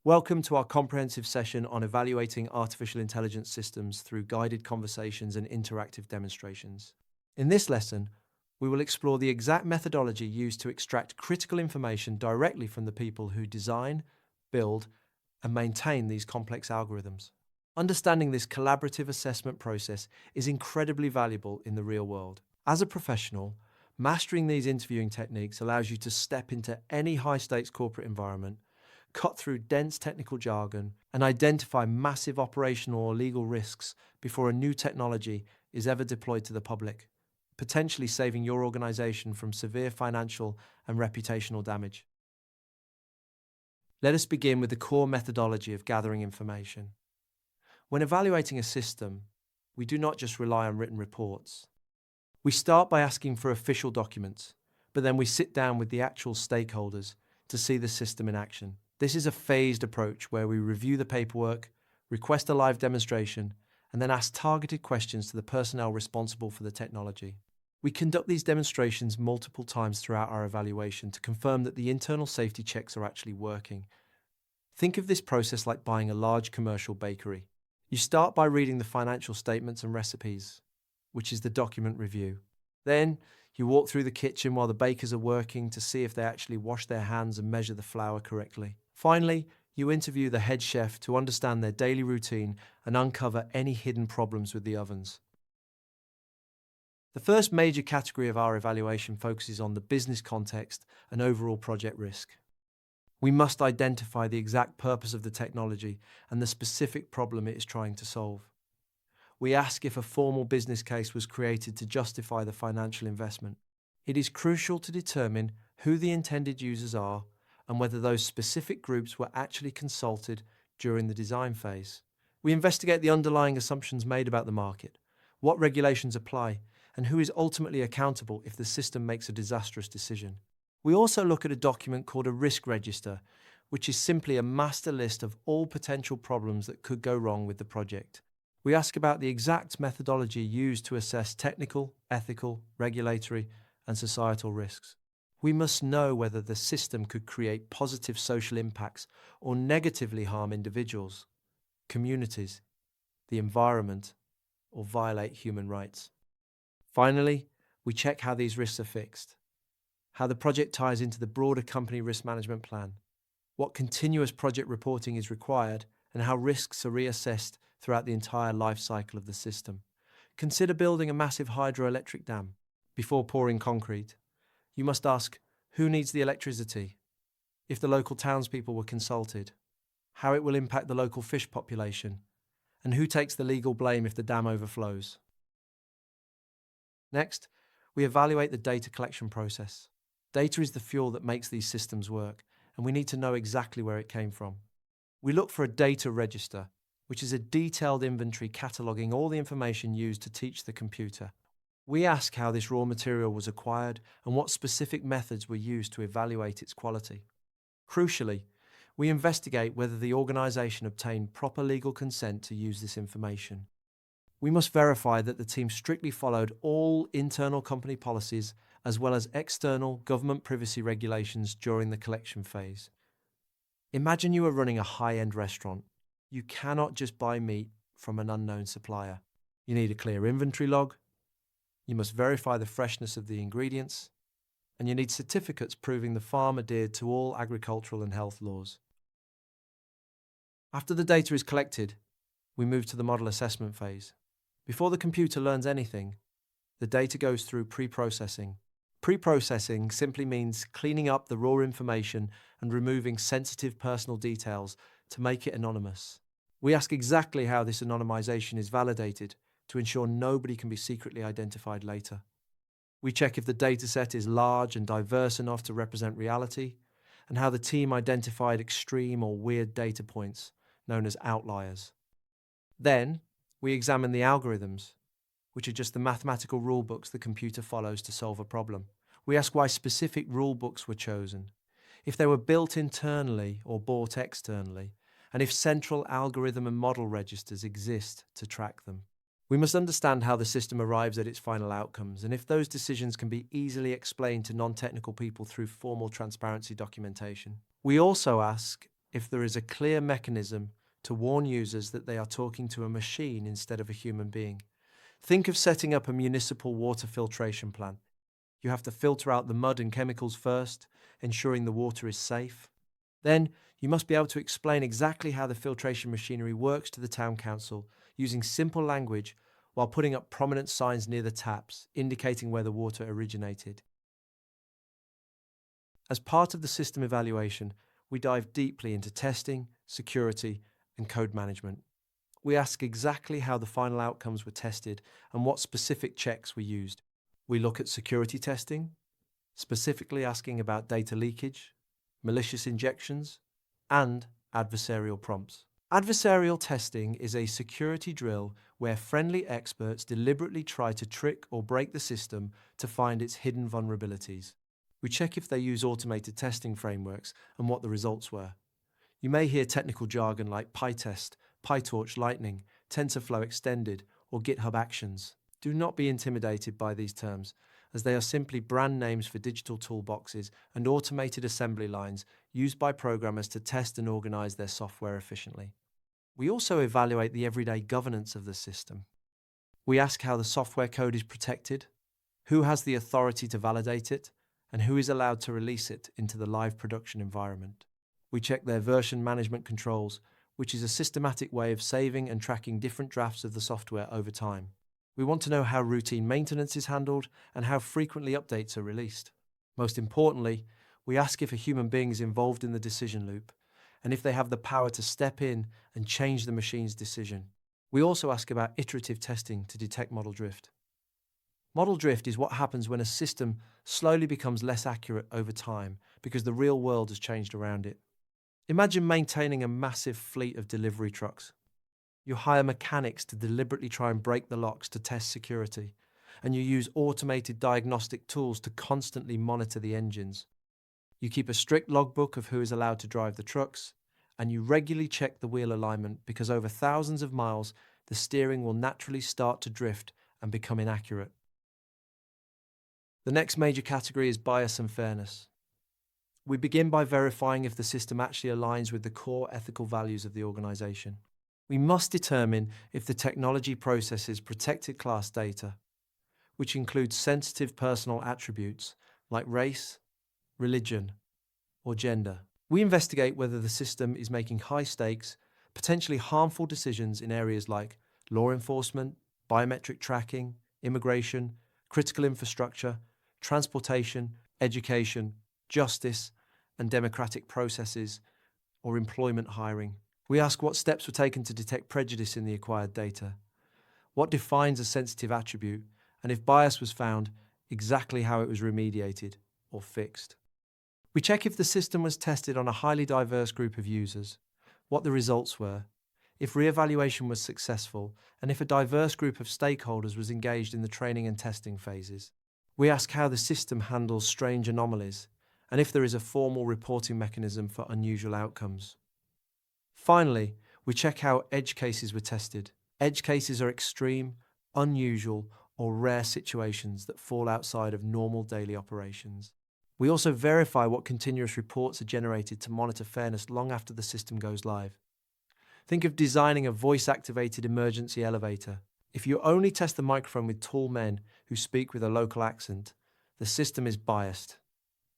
Welcome to our comprehensive session on evaluating artificial intelligence systems through guided conversations and interactive demonstrations. In this lesson, we will explore the exact methodology used to extract critical information directly from the people who design, build, and maintain these complex algorithms. Understanding this collaborative assessment process is incredibly valuable in the real world. As a professional, mastering these interviewing techniques allows you to step into any high-stakes corporate environment, cut through dense technical jargon, and identify massive operational or legal risks before a new technology is ever deployed to the public, potentially saving your organization from severe financial and reputational damage. Let us begin with the core methodology of gathering information. When evaluating a system, we do not just rely on written reports. We start by asking for official documents, but then we sit down with the actual stakeholders to see the system in action. This is a phased approach where we review the paperwork, request a live demonstration, and then ask targeted questions to the personnel responsible for the technology. We conduct these demonstrations multiple times throughout our evaluation to confirm that the internal safety checks are actually working. Think of this process like buying a large commercial bakery. You start by reading the financial statements and recipes, which is the document review. Then, you walk through the kitchen while the bakers are working to see if they actually wash their hands and measure the flour correctly. Finally, you interview the head chef to understand their daily routine and uncover any hidden problems with the ovens. The first major category of our evaluation focuses on the business context and overall project risk. We must identify the exact purpose of the technology and the specific problem it is trying to solve. We ask if a formal business case was created to justify the financial investment. It is crucial to determine who the intended users are and whether those specific groups were actually consulted during the design phase. We investigate the underlying assumptions made about the market, what regulations apply, and who is ultimately accountable if the system makes a disastrous decision. We also look at a document called a risk register, which is simply a master list of all potential problems that could go wrong with the project. We ask about the exact methodology used to assess technical, ethical, regulatory, and societal risks. We must know whether the system could create positive social impacts or negatively harm individuals, communities, the environment, or violate human rights. Finally, we check how these risks are fixed, how the project ties into the broader company risk management plan, what continuous project reporting is required, and how risks are reassessed throughout the entire life cycle of the system. Consider building a massive hydroelectric dam. Before pouring concrete, you must ask who needs the electricity, if the local townspeople were consulted, how it will impact the local fish population, and who takes the legal blame if the dam overflows. Next, we evaluate the data collection process. Data is the fuel that makes these systems work, and we need to know exactly where it came from. We look for a data register, which is a detailed inventory cataloging all the information used to teach the computer. We ask how this raw material was acquired and what specific methods were used to evaluate its quality. Crucially, we investigate whether the organization obtained proper legal consent to use this information. We must verify that the team strictly followed all internal company policies as well as external government privacy regulations during the collection phase. Imagine you are running a high-end restaurant. You cannot just buy meat from an unknown supplier. You need a clear inventory log, you must verify the freshness of the ingredients, and you need certificates proving the farm adhered to all agricultural and health laws. After the data is collected, we move to the model assessment phase. Before the computer learns anything, the data goes through preprocessing. Preprocessing simply means cleaning up the raw information and removing sensitive personal details to make it anonymous. We ask exactly how this anonymization is validated to ensure nobody can be secretly identified later. We check if the dataset is large and diverse enough to represent reality, and how the team identified extreme or weird data points, known as outliers. Then, we examine the algorithms, which are just the mathematical rulebooks the computer follows to solve a problem. We ask why specific rulebooks were chosen, if they were built internally or bought externally, and if central algorithm and model registers exist to track them. We must understand how the system arrives at its final outcomes, and if those decisions can be easily explained to non-technical people through formal transparency documentation. We also ask if there is a clear mechanism to warn users that they are talking to a machine instead of a human being. Think of setting up a municipal water filtration plant. You have to filter out the mud and chemicals first, ensuring the water is safe. Then, you must be able to explain exactly how the filtration machinery works to the town council using simple language while putting up prominent signs near the taps indicating where the water originated. As part of the system evaluation, we dive deeply into testing, security, and code management. We ask exactly how the final outcomes were tested and what specific checks were used. We look at security testing, specifically asking about data leakage, malicious injections, and adversarial prompts. Adversarial testing is a security drill where friendly experts deliberately try to trick or break the system to find its hidden vulnerabilities. We check if they use automated testing frameworks and what the results were. You may hear technical jargon like PyTest, PyTorch Lightning, TensorFlow Extended, or GitHub Actions. Do not be intimidated by these terms, as they are simply brand names for digital toolboxes and automated assembly lines used by programmers to test and organize their software efficiently. We also evaluate the everyday governance of the system. We ask how the software code is protected, who has the authority to validate it, and who is allowed to release it into the live production environment. We check their version management controls, which is a systematic way of saving and tracking different drafts of the software over time. We want to know how routine maintenance is handled and how frequently updates are released. Most importantly, we ask if a human being is involved in the decision loop and if they have the power to step in and change the machine's decision. We also ask about iterative testing to detect model drift. Model drift is what happens when a system slowly becomes less accurate over time because the real world has changed around it. Imagine maintaining a massive fleet of delivery trucks. You hire mechanics to deliberately try and break the locks to test security, and you use automated diagnostic tools to constantly monitor the engines. You keep a strict logbook of who is allowed to drive the trucks, and you regularly check the wheel alignment because over thousands of miles, the steering will naturally start to drift and become inaccurate. The next major category is bias and fairness. We begin by verifying if the system actually aligns with the core ethical values of the organization. We must determine if the technology processes protected class data, which includes sensitive personal attributes like race, religion, or gender. We investigate whether the system is making high-stakes, potentially harmful decisions in areas like law enforcement, biometric tracking, immigration, critical infrastructure, transportation, education, justice, and democratic processes, or employment hiring. We ask what steps were taken to detect prejudice in the acquired data, what defines a sensitive attribute, and if bias was found, exactly how it was remediated or fixed. We check if the system was tested on a highly diverse group of users, what the results were, if re-evaluation was successful, and if a diverse group of stakeholders was engaged in the training and testing phases. We ask how the system handles strange anomalies, and if there is a formal reporting mechanism for unusual outcomes. Finally, we check how edge cases were tested. Edge cases are extreme, unusual, or rare situations that fall outside of normal daily operations. We also verify what continuous reports are generated to monitor fairness long after the system goes live. Think of designing a voice-activated emergency elevator. If you only test the microphone with tall men who speak with a local accent, the system is biased.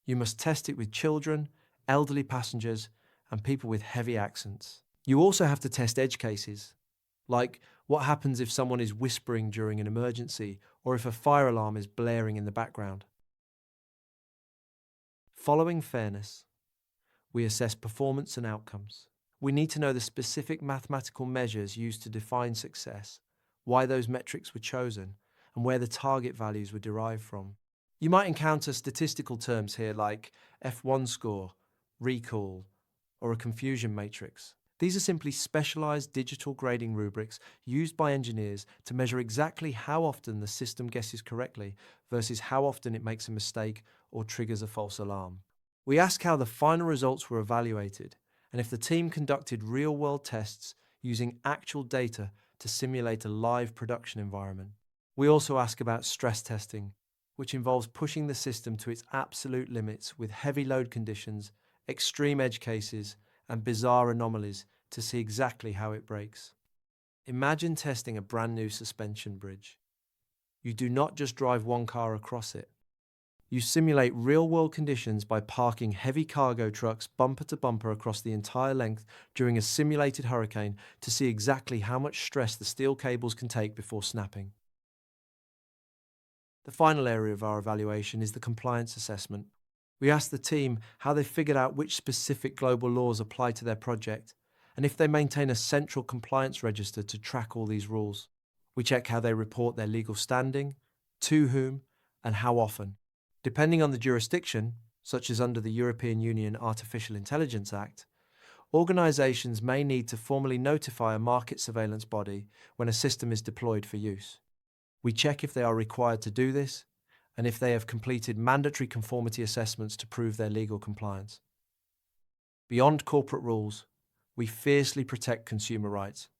You must test it with children, elderly passengers, and people with heavy accents. You also have to test edge cases, like what happens if someone is whispering during an emergency or if a fire alarm is blaring in the background. Following fairness, we assess performance and outcomes. We need to know the specific mathematical measures used to define success, why those metrics were chosen, and where the target values were derived from. You might encounter statistical terms here like F1 score, recall, or a confusion matrix. These are simply specialized digital grading rubrics used by engineers to measure exactly how often the system guesses correctly versus how often it makes a mistake or triggers a false alarm. We ask how the final results were evaluated and if the team conducted real-world tests using actual data to simulate a live production environment. We also ask about stress testing, which involves pushing the system to its absolute limits with heavy load conditions, extreme edge cases, and bizarre anomalies to see exactly how it breaks. Imagine testing a brand new suspension bridge. You do not just drive one car across it. You simulate real-world conditions by parking heavy cargo trucks bumper to bumper across the entire length during a simulated hurricane to see exactly how much stress the steel cables can take before snapping. The final area of our evaluation is the compliance assessment. We ask the team how they figured out which specific global laws apply to their project, and if they maintain a central compliance register to track all these rules. We check how they report their legal standing, to whom, and how often. Depending on the jurisdiction, such as under the European Union Artificial Intelligence Act, organizations may need to formally notify a market surveillance body when a system is deployed for use. We check if they are required to do this and if they have completed mandatory conformity assessments to prove their legal compliance. Beyond corporate rules, we fiercely protect consumer rights.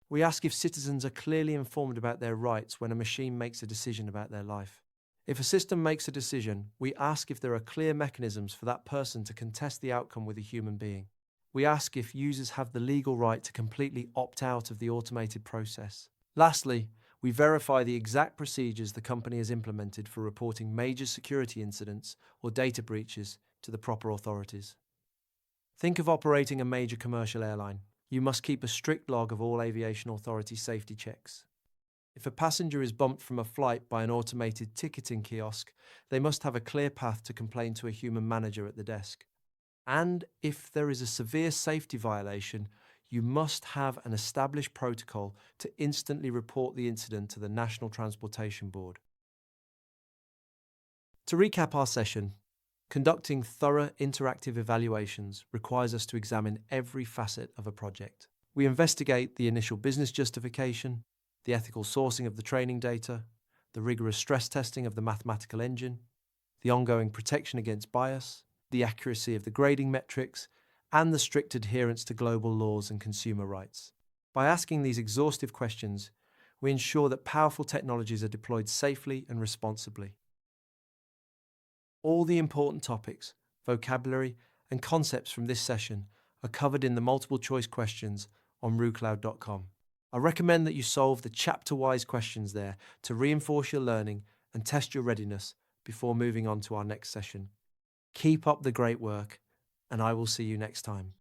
We ask if citizens are clearly informed about their rights when a machine makes a decision about their life. If a system makes a decision, we ask if there are clear mechanisms for that person to contest the outcome with a human being. We ask if users have the legal right to completely opt out of the automated process. Lastly, we verify the exact procedures the company has implemented for reporting major security incidents or data breaches to the proper authorities. Think of operating a major commercial airline. You must keep a strict log of all aviation authority safety checks. If a passenger is bumped from a flight by an automated ticketing kiosk, they must have a clear path to complain to a human manager at the desk. And if there is a severe safety violation, you must have an established protocol to instantly report the incident to the National Transportation Board. To recap our session, conducting thorough interactive evaluations requires us to examine every facet of a project. We investigate the initial business justification, the ethical sourcing of the training data, the rigorous stress testing of the mathematical engine, the ongoing protection against bias, the accuracy of the grading metrics, and the strict adherence to global laws and consumer rights. By asking these exhaustive questions, we ensure that powerful technologies are deployed safely and responsibly. All the important topics, vocabulary, and concepts from this session are covered in the multiple choice questions on RooCloud.com. I recommend that you solve the chapter-wise questions there to reinforce your learning and test your readiness before moving on to our next session. Keep up the great work, and I will see you next time.